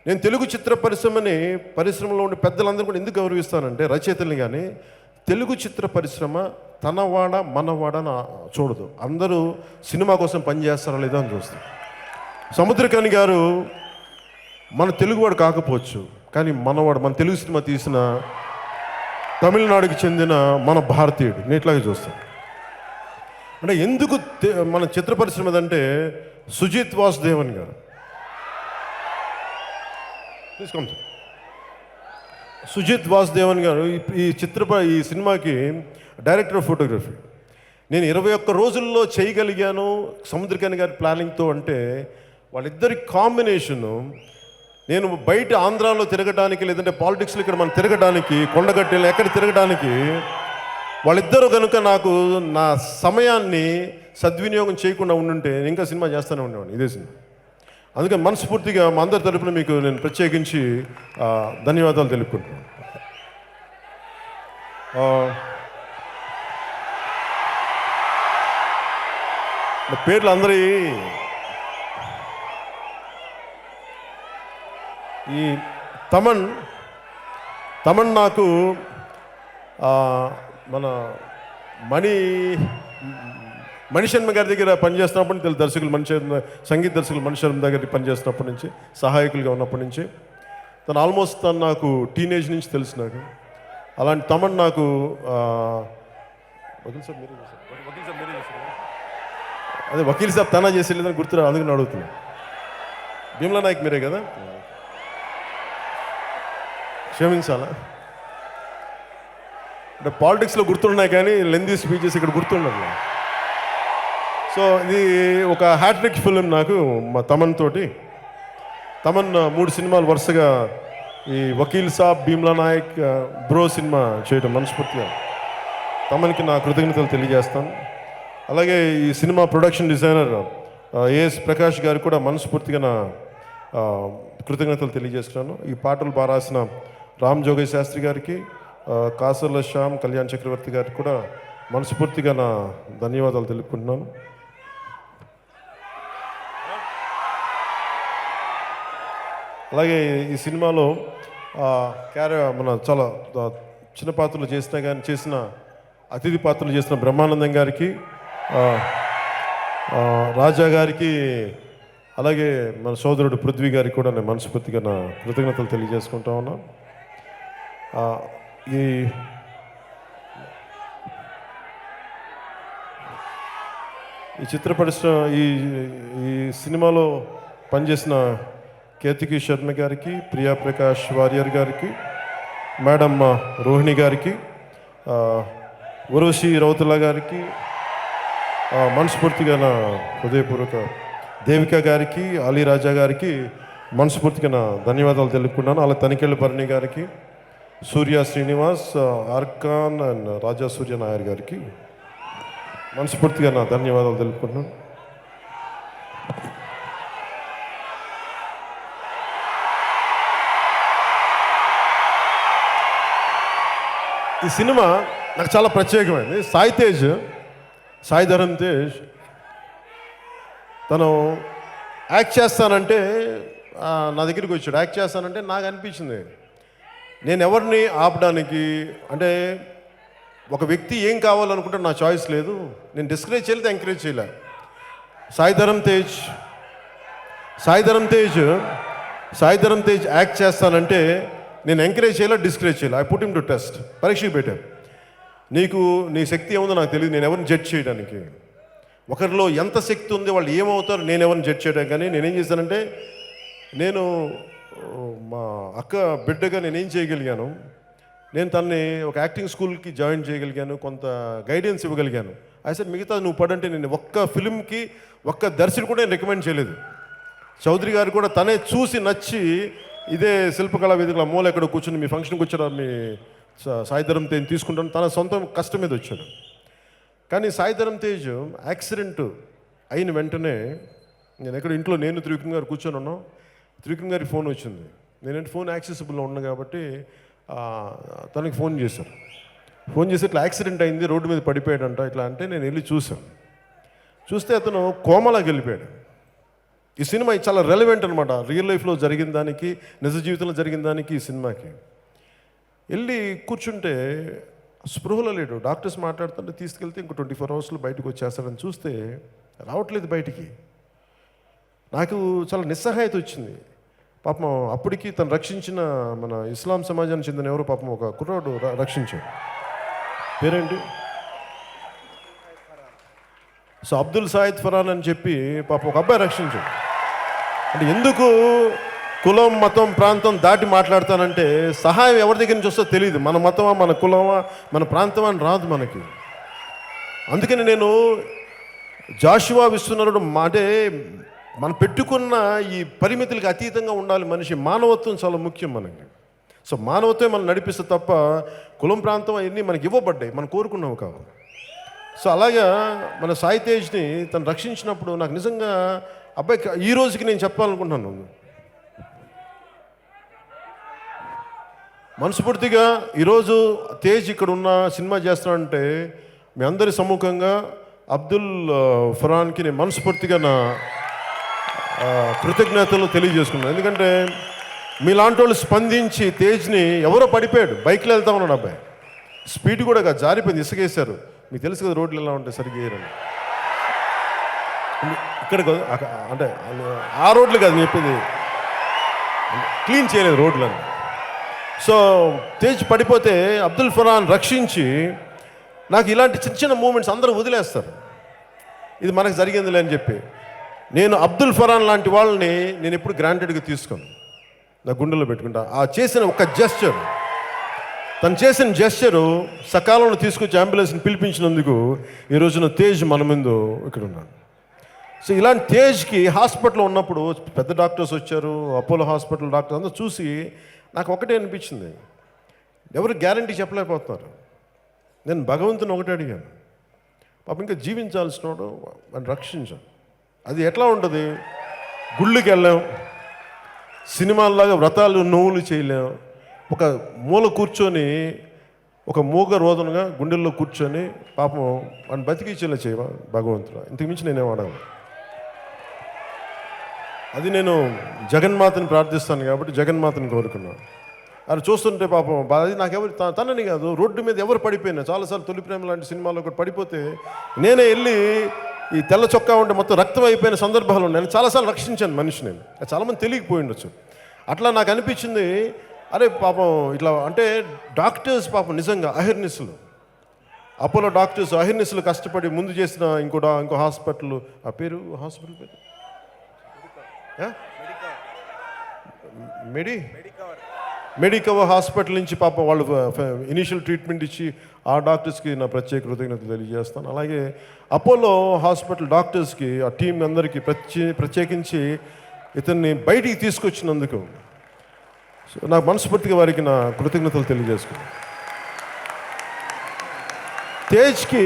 [SPEAKER 1] నేను తెలుగు చిత్ర పరిశ్రమలో ఉండే పెద్దలందరూ కూడా ఎందుకు గౌరవిస్తానంటే, రచయితల్ని కానీ, తెలుగు చిత్ర పరిశ్రమ తనవాడ మనవాడ చూడదు. అందరూ సినిమా కోసం పనిచేస్తారా లేదా అని చూస్తారు. సముద్రకని గారు మన తెలుగువాడు కాకపోవచ్చు, కానీ మనవాడు, మన తెలుగు సినిమా తీసిన తమిళనాడుకి చెందిన మన భారతీయుడు. నేను ఇట్లాగే చూస్తాను. అంటే ఎందుకు మన చిత్ర పరిశ్రమ అంటే సుజిత్ వాసుదేవన్ గారు తీసుకోండి. సుజిత్ వాసుదేవన్ గారు ఈ సినిమాకి డైరెక్టర్ ఆఫ్ ఫోటోగ్రఫీ. నేను 21 రోజుల్లో చేయగలిగాను సముద్రకని గారి ప్లానింగ్తో. అంటే వాళ్ళిద్దరి కాంబినేషను, నేను బయట ఆంధ్రాలో తిరగడానికి, లేదంటే పాలిటిక్స్లో ఇక్కడ మనం తిరగడానికి, కొండగట్టెలు ఎక్కడ తిరగడానికి, వాళ్ళిద్దరూ కనుక నాకు నా సమయాన్ని సద్వినియోగం చేయకుండా ఉండుంటే నేను ఇంకా సినిమా చేస్తూనే ఉండేవాడిని, ఇదే సినిమా. అందుకని మనస్ఫూర్తిగా మా అందరి తరపున మీకు నేను ప్రత్యేకించి ధన్యవాదాలు తెలుపుకుంటున్నాను. పేర్లు అందరి ఈ తమన్ నాకు మన మణిశర్మ గారి దగ్గర పనిచేస్తున్నప్పటి నుంచి, సంగీత దర్శకులు మణిశర్మ దగ్గర పనిచేస్తున్నప్పటి నుంచి, సహాయకులుగా ఉన్నప్పటి నుంచి తను ఆల్మోస్ట్ నాకు టీనేజ్ నుంచి తెలుసు నాకు. అలాంటి తమన్ నాకు వకీల్ సాబ్ తనా చేసి లేదని గుర్తురా, అందుకని అడుగుతున్నా. భీమ్లా నాయక్ మీరే కదా, క్షమించాలా. అంటే పాలిటిక్స్లో గుర్తున్నాయి కానీ లెందీ స్పీచెస్ ఇక్కడ గుర్తుండదు. సో ఇది ఒక హ్యాట్రిక్ ఫిలిం నాకు మా తమన్ తోటి. తమన్ 3 సినిమాలు వరుసగా ఈ వకీల్ సాబ్, భీమ్లా నాయక్, బ్రో సినిమా చేయడం మనస్ఫూర్తిగా తమన్కి నా కృతజ్ఞతలు తెలియజేస్తాను. అలాగే ఈ సినిమా ప్రొడక్షన్ డిజైనర్ ఏఎస్ ప్రకాష్ గారికి కూడా మనస్ఫూర్తిగా నా కృతజ్ఞతలు తెలియజేస్తున్నాను. ఈ పాటలు బాగా రాసిన రామ్ జోగయ్య శాస్త్రి గారికి, కాసర్ల శ్యామ్, కళ్యాణ్ చక్రవర్తి గారికి కూడా మనస్ఫూర్తిగా నా ధన్యవాదాలు తెలుపుకుంటున్నాను. అలాగే ఈ సినిమాలో మన చాలా చిన్న పాత్రలు చేసిన అతిథి పాత్రలు చేసిన బ్రహ్మానందం గారికి, రాజా గారికి, అలాగే మన సోదరుడు పృథ్వీ గారికి కూడా నేను మనస్ఫూర్తిగా నా కృతజ్ఞతలు తెలియజేసుకుంటా ఉన్నా. ఈ చిత్ర పరిశ్రమ ఈ సినిమాలో పనిచేసిన కేతికి శర్మ గారికి, ప్రియా ప్రకాష్ వారియర్ గారికి, మేడం రోహిణి గారికి, ఉర్వశి రౌతుల్లా గారికి మనస్ఫూర్తిగా నా హృదయపూర్వక, దేవిక గారికి, అలీ రాజా గారికి మనస్ఫూర్తిగా నా ధన్యవాదాలు తెలుపుకున్నాను. అలా తనికెళ్ళ భరణి గారికి, సూర్య శ్రీనివాస్, ఆర్కాన్ అండ్ రాజా సూర్య నాయర్ గారికి మనస్ఫూర్తిగా నా ధన్యవాదాలు తెలుపుకుంటున్నాను. ఈ సినిమా నాకు చాలా ప్రత్యేకమైంది. సాయి ధరమ్ తేజ్ తను యాక్ట్ చేస్తానంటే నా దగ్గరికి వచ్చాడు. యాక్ట్ చేస్తానంటే నాకు అనిపించింది, నేను ఎవరిని ఆపడానికి, అంటే ఒక వ్యక్తి ఏం కావాలనుకుంటే నా చాయిస్ లేదు, నేను డిస్కరేజ్ చేయలేదు, ఎంకరేజ్ చేయలే. సాయి ధరమ్ తేజ్ యాక్ట్ చేస్తానంటే నేను ఎంకరేజ్ చేయాలా, డిస్కరేజ్ చేయాలి. I put him to test, పరీక్షకు పెట్టాను. నీ శక్తి ఏముందో నాకు తెలియదు, నేను ఎవరిని జడ్జ్ చేయడానికి. ఒకరిలో ఎంత శక్తి ఉంది, వాళ్ళు ఏమవుతారు, నేను ఎవరిని జడ్జ్ చేయడానికి. కానీ నేనేం చేశానంటే, నేను మా అక్క బిడ్డగా నేనేం చేయగలిగాను, నేను తనని ఒక యాక్టింగ్ స్కూల్కి జాయిన్ చేయగలిగాను, కొంత గైడెన్స్ ఇవ్వగలిగాను. అయితే మిగతా నువ్వు పడంటే నేను ఒక్క ఫిల్మ్కి ఒక్క దర్శకుడు కూడా నేను రికమెండ్ చేయలేదు. చౌదరి గారు కూడా తనే చూసి నచ్చి, ఇదే శిల్పకళా వేదికల మూల ఎక్కడ కూర్చుని మీ ఫంక్షన్కి వచ్చాడు, మీ సాయి ధరమ్ తేజ్ తీసుకుంటాను, తన సొంత కష్టం మీద వచ్చాడు. కానీ సాయి ధరమ్ తేజ్ యాక్సిడెంట్ అయిన వెంటనే నేను ఎక్కడ ఇంట్లో నేను త్రివిక్రమ్ గారు కూర్చొని ఉన్నాం. త్రివిక్రమ్ గారికి ఫోన్ వచ్చింది. నేనంటే ఫోన్ యాక్సెసిబుల్లో ఉన్నా కాబట్టి తనకి ఫోన్ చేశారు. ఫోన్ చేసి ఇట్లా యాక్సిడెంట్ అయింది, రోడ్డు మీద పడిపోయాడంట ఇట్లా అంటే నేను వెళ్ళి చూశాను. చూస్తే అతను కోమలాకి వెళ్ళిపోయాడు. ఈ సినిమా చాలా రెలవెంట్ అనమాట. రియల్ లైఫ్లో జరిగిన దానికి, నిజ జీవితంలో జరిగిన దానికి ఈ సినిమాకి. వెళ్ళి కూర్చుంటే స్పృహలో లేడు. డాక్టర్స్ మాట్లాడుతుంటే తీసుకెళ్తే ఇంకో 24 అవర్స్లో బయటకు వచ్చేస్తాడని చూస్తే రావట్లేదు బయటికి. నాకు చాలా నిస్సహాయత వచ్చింది. పాపం అప్పటికి తను రక్షించిన మన ఇస్లాం సమాజానికి చెందిన ఎవరో పాపం ఒక కుర్రాడు రక్షించాడు. పేరేంటి? సో అబ్దుల్ సాయిద్ ఫరాన్ అని చెప్పి పాపం ఒక అబ్బాయి రక్షించాడు. అంటే ఎందుకు కులం, మతం, ప్రాంతం దాటి మాట్లాడతానంటే సహాయం ఎవరి దగ్గర నుంచి వస్తుందో తెలియదు. మన మతమా, మన కులమా, మన ప్రాంతమా అని రాదు మనకి. అందుకని నేను జాషువా విశ్వనరుడు అంటే మనం పెట్టుకున్న ఈ పరిమితులకు అతీతంగా ఉండాలి మనిషి. మానవత్వం చాలా ముఖ్యం మనకి. సో మానవత్వం మనం నడిపిస్తే తప్ప కులం, ప్రాంతం అవన్నీ మనకి ఇవ్వబడ్డాయి, మనం కోరుకున్నావు కావు. సో అలాగా మన సాయి తేజ్ని తను రక్షించినప్పుడు నాకు నిజంగా అబ్బాయి ఈ రోజుకి నేను చెప్పాలనుకుంటున్నాను, మనస్ఫూర్తిగా ఈరోజు తేజ్ ఇక్కడ ఉన్న సినిమా చేస్తానంటే మీ అందరి సమ్ముఖంగా అబ్దుల్ ఫరాన్కి నేను మనస్ఫూర్తిగా నా కృతజ్ఞతలు తెలియజేసుకున్నాను. ఎందుకంటే మీలాంటి వాళ్ళు స్పందించి తేజ్ని, ఎవరో పడిపోయాడు, బైక్లో వెళ్తా ఉన్నాడు అబ్బాయి, స్పీడ్ కూడా కాదు, జారిపోయింది, ఇసుకేశారు. మీకు తెలుసు కదా రోడ్లు ఎలా ఉంటాయి, సరిగ్గా వేయరని. ఇక్కడ అంటే ఆ రోడ్లు కాదు చెప్పింది, క్లీన్ చేయలేదు రోడ్లని. సో తేజ్ పడిపోతే అబ్దుల్ ఫరాన్ రక్షించి, నాకు ఇలాంటి చిన్న చిన్న మూమెంట్స్ అందరూ వదిలేస్తారు, ఇది మనకు జరిగిందిలే అని చెప్పి. నేను అబ్దుల్ ఫరాన్ లాంటి వాళ్ళని నేను ఎప్పుడు గ్రాంటెడ్గా తీసుకోను, నా గుండెలో పెట్టుకుంటా. ఆ చేసిన ఒక జెస్చర్, తను చేసిన జెస్చరు సకాలంలో తీసుకొచ్చి అంబులెన్స్ని పిలిపించినందుకు ఈ రోజున తేజ్ మన ముందు ఇక్కడ ఉన్నాడు. సో ఇలాంటి తేజ్కి హాస్పిటల్లో ఉన్నప్పుడు పెద్ద డాక్టర్స్ వచ్చారు, అపోలో హాస్పిటల్ డాక్టర్స్ అందరూ చూసి నాకు ఒకటే అనిపించింది, ఎవరు గ్యారంటీ చెప్పలేకపోతున్నారు. నేను భగవంతుని ఒకటే అడిగాను, పాపం ఇంకా జీవించాల్సిన వాడు అని రక్షించాను. అది ఎట్లా ఉంటుంది, గుళ్ళకి వెళ్ళాం, సినిమాల్లాగా వ్రతాలు నోవులు చేయలేం, ఒక మూల కూర్చొని ఒక మూగ రోదనగా గుండెల్లో కూర్చొని పాపం వాడిని బతికించేలా చేయవా భగవంతుడు, ఇంతకు మించి నేనేం అడగను. అది నేను జగన్మాతని ప్రార్థిస్తాను కాబట్టి జగన్మాతని కోరుకున్నాను. అది చూస్తుంటే పాపం అది నాకెవరు తనని కాదు, రోడ్డు మీద ఎవరు పడిపోయినా, చాలాసార్లు తొలి ప్రేమ లాంటి సినిమాలో ఒకటి పడిపోతే నేనే వెళ్ళి ఈ తెల్ల చొక్కా ఉంటే మొత్తం రక్తం అయిపోయిన సందర్భాలు ఉన్నాయి. నేను చాలాసార్లు రక్షించాను మనిషిని, చాలామంది తెలియకపోయి ఉండొచ్చు. అట్లా నాకు అనిపించింది, అరే పాపం ఇట్లా అంటే డాక్టర్స్ పాపం నిజంగా అహిర్నిస్సులు, అపోలో డాక్టర్స్ అహిర్నిస్సులు కష్టపడి ముందు చేసిన ఇంకో హాస్పిటల్, ఆ పేరు హాస్పిటల్ పేరు మెడికవర్ హాస్పిటల్ నుంచి పాపం వాళ్ళు ఇనీషియల్ ట్రీట్మెంట్ ఇచ్చి ఆ డాక్టర్స్కి నా ప్రత్యేక కృతజ్ఞతలు తెలియజేస్తాను. అలాగే అపోలో హాస్పిటల్ డాక్టర్స్కి, ఆ టీం అందరికీ ప్రత్యేకించి ఇతన్ని బయటికి తీసుకొచ్చినందుకు సో నాకు మనస్ఫూర్తిగా వారికి నా కృతజ్ఞతలు తెలియజేసుకున్నాను. తేజ్కి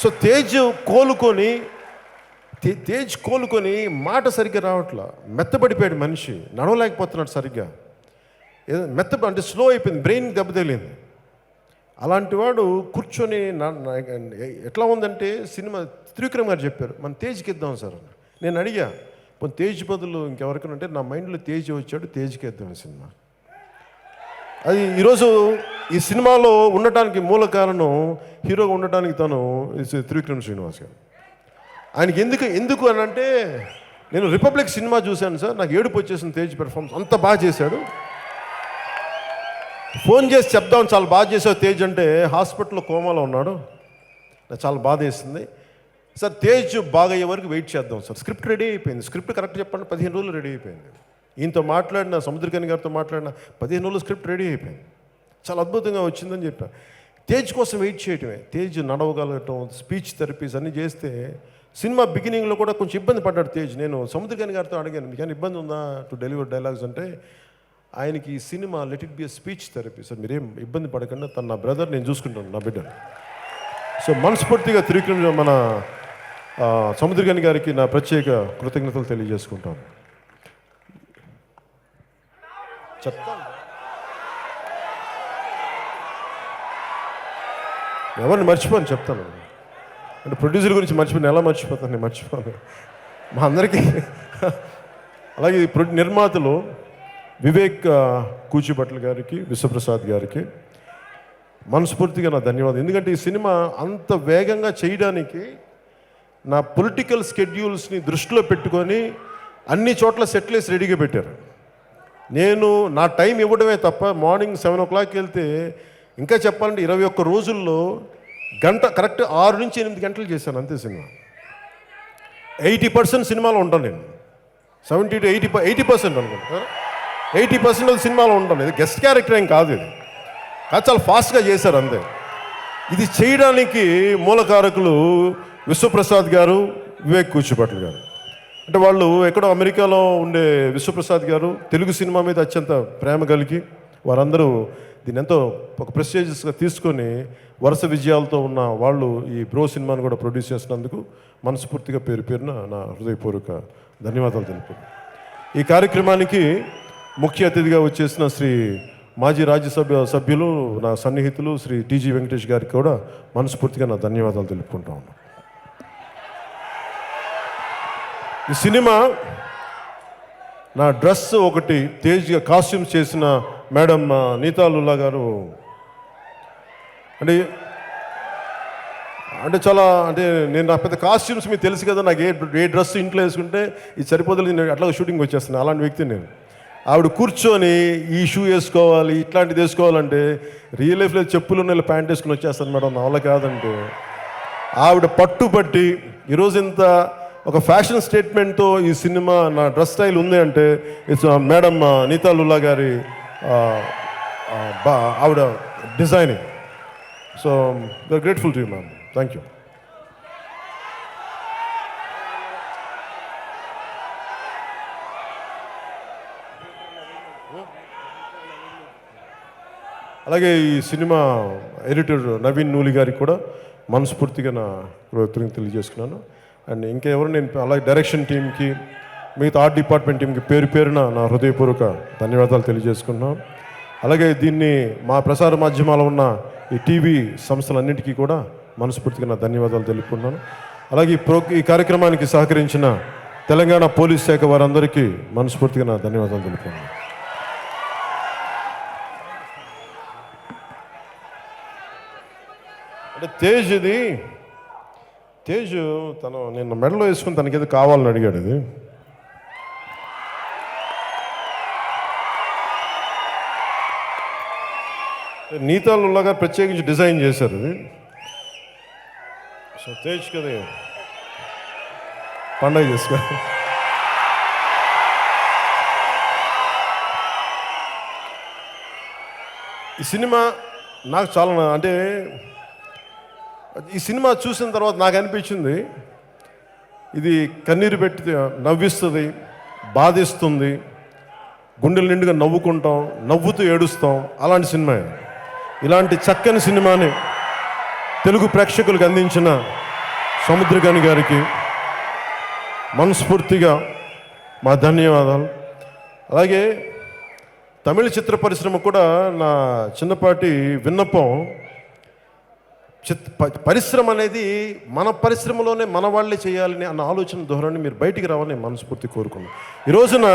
[SPEAKER 1] సో తేజ్ కోలుకొని మాట సరిగ్గా రావట్లా, మెత్తబడిపోయాడు మనిషి, నడవలేకపోతున్నాడు సరిగ్గా, అంటే స్లో అయిపోయింది, బ్రెయిన్ దెబ్బతగిలింది. అలాంటి వాడు కూర్చొని ఎట్లా ఉందంటే సినిమా త్రివిక్రమ్ గారు చెప్పారు, మన తేజ్కి ఇద్దాం సార్ అని. నేను అడిగా, పోనీ తేజ్ బదులు ఇంకెవరికైనా అంటే నా మైండ్లో తేజ్ వచ్చాడు, తేజ్కి ఇద్దాం సినిమా. అది ఈరోజు ఈ సినిమాలో ఉండటానికి మూల కారణం, హీరోగా ఉండటానికి తను త్రివిక్రమ్ శ్రీనివాస్ గారు. ఆయనకి ఎందుకు అని అంటే, నేను రిపబ్లిక్ సినిమా చూశాను సార్, నాకు ఏడుపు వచ్చేసిన తేజ్ పెర్ఫార్మెన్స్, అంత బాగా చేశాడు. ఫోన్ చేసి చెప్దాం చాలా బాగా చేసావు తేజ్ అంటే, హాస్పిటల్లో కోమాలో ఉన్నాడు, నాకు చాలా బాధ వేసింది సార్. తేజ్ బాగా అయ్యే వరకు వెయిట్ చేద్దాం సార్, స్క్రిప్ట్ రెడీ అయిపోయింది, స్క్రిప్ట్ కరెక్ట్ చెప్పండి 15 రోజులు రెడీ అయిపోయింది. ఈయనతో మాట్లాడిన, సముద్రకని గారితో మాట్లాడిన 15 రోజులు స్క్రిప్ట్ రెడీ అయిపోయింది, చాలా అద్భుతంగా వచ్చిందని చెప్పాను. తేజ్ కోసం వెయిట్ చేయటమే, తేజ్ నడవగలగటం, స్పీచ్ థెరపీస్ అన్నీ చేస్తే సినిమా బిగినింగ్లో కూడా కొంచెం ఇబ్బంది పడ్డాడు తేజ్. నేను సముద్రకని గారితో అడిగాను, మీకు ఇబ్బంది ఉందా టు డెలివర్ డైలాగ్స్ అంటే, ఆయనకి ఈ cinema let it be a speech therapy sir, మీరేం ఇబ్బంది పడకుండా, తను నా బ్రదర్, నేను చూసుకుంటాను నా బిడ్డను. సో మనస్ఫూర్తిగా త్రివిక్రమ్ మన సముద్రకని గారికి నా ప్రత్యేక కృతజ్ఞతలు తెలియజేసుకుంటాను. చెప్తాను, ఎవరిని మర్చిపోను చెప్తాను, అంటే ప్రొడ్యూసర్ గురించి మర్చిపోయాను, ఎలా మర్చిపోతాను, నేను మర్చిపోను. మా అందరికీ. అలాగే నిర్మాతలు వివేక్ కూచిభట్ల గారికి, విశ్వప్రసాద్ గారికి మనస్ఫూర్తిగా నా ధన్యవాదాలు. ఎందుకంటే ఈ సినిమా అంత వేగంగా చేయడానికి నా పొలిటికల్ స్కెడ్యూల్స్ని దృష్టిలో పెట్టుకొని అన్ని చోట్ల సెట్లేసి రెడీగా పెట్టారు. నేను నా టైం ఇవ్వడమే తప్ప మార్నింగ్ 7 o'clock వెళ్తే ఇంకా చెప్పాలంటే 21 రోజుల్లో గంట కరెక్ట్ 6 నుంచి 8 గంటలు చేశాను అంతే. సినిమా 80% సినిమాలో ఉంటాను నేను. 70 to 80% అనుకుంటా. 80% సినిమాలో ఉంటాను. ఇది గెస్ట్ క్యారెక్టర్ ఏం కాదు, ఇది కాదు, చాలా ఫాస్ట్గా చేశారు అంతే. ఇది చేయడానికి మూలకారకులు విశ్వప్రసాద్ గారు, వివేక్ కూచిభట్ల గారు. అంటే వాళ్ళు ఎక్కడో అమెరికాలో ఉండే విశ్వప్రసాద్ గారు తెలుగు సినిమా మీద అత్యంత ప్రేమ కలిగి వారందరూ దీన్ని ఎంతో ఒక ప్రెస్టీజియస్గా తీసుకొని వరుస విజయాలతో ఉన్న వాళ్ళు ఈ బ్రో సినిమాను కూడా ప్రొడ్యూస్ చేసినందుకు మనస్ఫూర్తిగా పేరున నా హృదయపూర్వక ధన్యవాదాలు తెలుపుతున్నాను. ఈ కార్యక్రమానికి ముఖ్య అతిథిగా వచ్చేసిన శ్రీ మాజీ రాజ్యసభ సభ్యులు, నా సన్నిహితులు శ్రీ టీజీ వెంకటేష్ గారికి కూడా మనస్ఫూర్తిగా నా ధన్యవాదాలు తెలుపుకుంటా ఉన్నాను. ఈ సినిమా నా డ్రెస్ ఒకటి తేజ్గా కాస్ట్యూమ్స్ చేసిన మేడం నీతా లుల్లా గారు అంటే చాలా అంటే నేను నా పెద్ద కాస్ట్యూమ్స్ మీకు తెలుసు కదా, నాకు ఏ డ్రెస్ ఇంట్లో వేసుకుంటే ఇది సరిపోతుంది, నేను అట్లా షూటింగ్ వచ్చేస్తున్నాను. అలాంటి వ్యక్తి నేను. ఆవిడ కూర్చొని ఈ షూ వేసుకోవాలి, ఇట్లాంటిది వేసుకోవాలంటే రియల్ లైఫ్లో చెప్పులు నెల ప్యాంట్ వేసుకుని వచ్చేస్తాను మేడం, నా వల్ల కాదంటే ఆవిడ పట్టుబట్టి ఈరోజు ఇంత ఒక ఫ్యాషన్ స్టేట్మెంట్తో ఈ సినిమా నా డ్రెస్ స్టైల్ ఉంది అంటే ఇట్స్ మేడం నీతా లుల్లా గారి ఆవిడ designing. So we are grateful to you ma'am. Thank you. అలాగే ఈ సినిమా ఎడిటర్ నవీన్ నూలి గారికి కూడా మనస్ఫూర్తిగా నా కృతజ్ఞతలు తెలియజేసుకున్నాను. అండ్ ఇంకెవరు నేను అలాగే డైరెక్షన్ టీంకి, మిగతా ఆర్ట్ డిపార్ట్మెంట్ టీంకి పేరున నా హృదయపూర్వక ధన్యవాదాలు తెలియజేసుకున్నాను. అలాగే దీన్ని మా ప్రసార మాధ్యమాల్లో ఉన్న ఈ టీవీ సంస్థలన్నింటికీ కూడా మనస్ఫూర్తిగా నా ధన్యవాదాలు తెలుపుకున్నాను. అలాగే ఈ కార్యక్రమానికి సహకరించిన తెలంగాణ పోలీస్ శాఖ వారందరికీ మనస్ఫూర్తిగా నా ధన్యవాదాలు తెలుపుకున్నాను. అంటే తేజ్ తను నిన్న మెడలో వేసుకుని తనకేదో కావాలని అడిగాడు. ఇది నీతా లుల్లా గారు ప్రత్యేకించి డిజైన్ చేశారు ఇది. సో తేజ్ కదా పండగ చేసుకో. ఈ సినిమా నాకు చాలా అంటే ఈ సినిమా చూసిన తర్వాత నాకు అనిపించింది ఇది కన్నీరు పెట్టి నవ్విస్తుంది, బాధిస్తుంది, గుండెల నిండుగా నవ్వుకుంటాం, నవ్వుతూ ఏడుస్తాం, అలాంటి సినిమా. ఇలాంటి చక్కని సినిమాని తెలుగు ప్రేక్షకులకు అందించిన సముద్రగని గారికి మనస్ఫూర్తిగా మా ధన్యవాదాలు. అలాగే తమిళ చిత్ర పరిశ్రమ కూడా నా చిన్నపాటి విన్నపం, పరిశ్రమ అనేది మన పరిశ్రమలోనే మన వాళ్ళే చేయాలని అన్న ఆలోచన ధోరణి మీరు బయటికి రావాలని మనస్ఫూర్తి కోరుకున్నాను. ఈ రోజున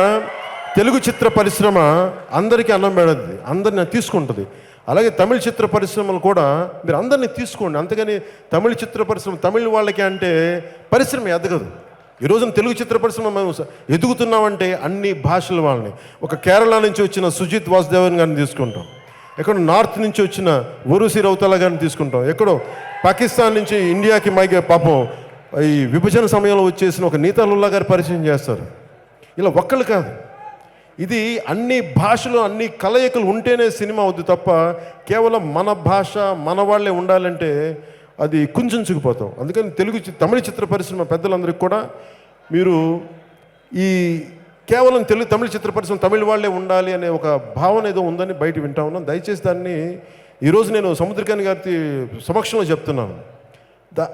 [SPEAKER 1] తెలుగు చిత్ర పరిశ్రమ అందరికీ అన్నం పెడద్ది, అందరిని తీసుకుంటుంది. అలాగే తమిళ చిత్ర పరిశ్రమలు కూడా మీరు అందరినీ తీసుకోండి. అంతేగాని తమిళ చిత్ర పరిశ్రమ తమిళ వాళ్ళకి అంటే పరిశ్రమ ఎదగదు. ఈ రోజున తెలుగు చిత్ర పరిశ్రమ మేము ఎదుగుతున్నామంటే అన్ని భాషల వాళ్ళని, ఒక కేరళ నుంచి వచ్చిన సుజిత్ వాసుదేవన్ గారిని తీసుకుంటాం, ఎక్కడో నార్త్ నుంచి వచ్చిన ఊరుసి రౌతాల గారిని తీసుకుంటాం, ఎక్కడో పాకిస్తాన్ నుంచి ఇండియాకి మైకే పాపం ఈ విభజన సమయంలో వచ్చేసిన ఒక నీతా లుల్లా గారి పరిచయం చేస్తారు. ఇలా ఒక్కళ్ళు కాదు, ఇది అన్ని భాషలు అన్ని కలయికలు ఉంటేనే సినిమా అవుద్ది తప్ప కేవలం మన భాష మన వాళ్ళే ఉండాలంటే అది కుంచుకుపోతాం. అందుకని తమిళ చిత్ర పరిశ్రమ పెద్దలందరికీ కూడా మీరు ఈ కేవలం తమిళ చిత్ర పరిశ్రమ తమిళ వాళ్ళే ఉండాలి అనే ఒక భావన ఏదో ఉందని బయట వింటా ఉన్నాం. దయచేసి దాన్ని ఈరోజు నేను సముద్రకాని గారి సమక్షంలో చెప్తున్నాను.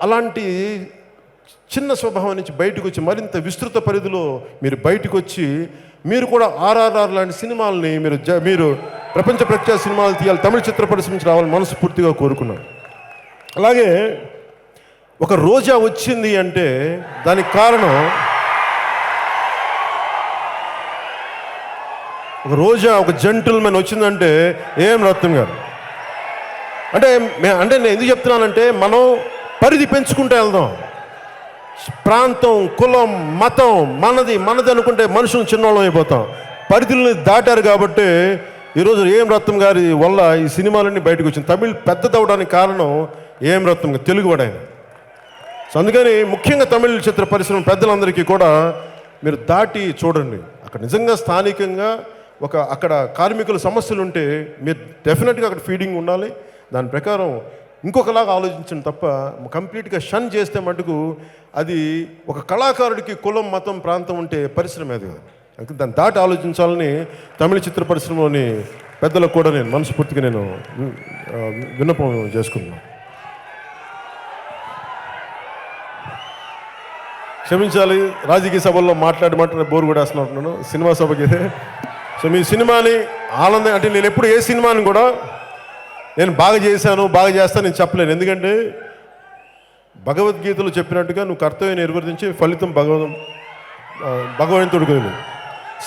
[SPEAKER 1] అలాంటి చిన్న స్వభావం నుంచి బయటకు వచ్చి మరింత విస్తృత పరిధిలో మీరు బయటకు వచ్చి మీరు కూడా ఆర్ఆర్ఆర్ లాంటి సినిమాలని మీరు ప్రపంచ ప్రఖ్యాత సినిమాలు తీయాలి, తమిళ చిత్ర పరిశ్రమ నుంచి రావాలని మనస్ఫూర్తిగా కోరుకున్నాను. అలాగే ఒక రోజా వచ్చింది అంటే దానికి కారణం ఒక రోజా, ఒక జెంటిల్మెన్ వచ్చిందంటే ఏం రత్నం గారు. అంటే నేను ఎందుకు చెప్తున్నానంటే, మనం పరిధి పెంచుకుంటూ వెళ్దాం. ప్రాంతం, కులం, మతం మనది అనుకుంటే మనుషులు చిన్నోళ్ళం అయిపోతాం. పరిధుల్ని దాటారు కాబట్టి ఈరోజు ఏం రత్నం గారి వల్ల ఈ సినిమాలన్నీ బయటకు వచ్చింది. తమిళ్ పెద్దదవడానికి కారణం ఏం రత్నం గారు, తెలుగువాడు ఆయన. సో అందుకని ముఖ్యంగా తమిళ చిత్ర పరిశ్రమ పెద్దలందరికీ కూడా మీరు దాటి చూడండి. అక్కడ నిజంగా స్థానికంగా అక్కడ కార్మికుల సమస్యలు ఉంటే మీరు డెఫినెట్గా అక్కడ ఫీడింగ్ ఉండాలి. దాని ప్రకారం ఇంకొకలాగా ఆలోచించండి తప్ప కంప్లీట్గా షన్ చేస్తే మటుకు అది ఒక కళాకారుడికి కులం, మతం, ప్రాంతం ఉంటే పరిశ్రమ అది కాదు. అందుకే దాన్ని దాటి ఆలోచించాలని తమిళ చిత్ర పరిశ్రమలోని పెద్దలకు కూడా నేను మనస్ఫూర్తిగా విన్నపం చేసుకున్నాను. క్షమించాలి, రాజకీయ సభల్లో మాట్లాడి బోరు కూడా వేస్తున్నాను. సినిమా సభకి సో మీ సినిమాని ఆనందం అంటే నేను ఎప్పుడు ఏ సినిమాని కూడా నేను బాగా చేస్తాను నేను చెప్పలేను. ఎందుకంటే భగవద్గీతలో చెప్పినట్టుగా నువ్వు కర్తవ్యం నిర్వర్తించి ఫలితం భగవంతుడికి.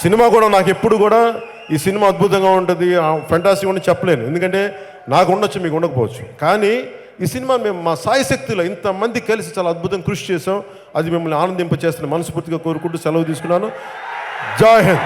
[SPEAKER 1] సినిమా కూడా నాకు ఎప్పుడు కూడా ఈ సినిమా అద్భుతంగా ఉంటుంది, ఫెంటాస్టిక్ అని చెప్పలేను. ఎందుకంటే నాకు ఉండొచ్చు, మీకు ఉండకపోవచ్చు. కానీ ఈ సినిమా మేము మా సాయశక్తిలో ఇంతమంది కలిసి చాలా అద్భుతంగా కృషి చేసాం. అది మిమ్మల్ని ఆనందింపచేస్తున్న మనస్ఫూర్తిగా కోరుకుంటూ సెలవు తీసుకున్నాను. జై హింద్.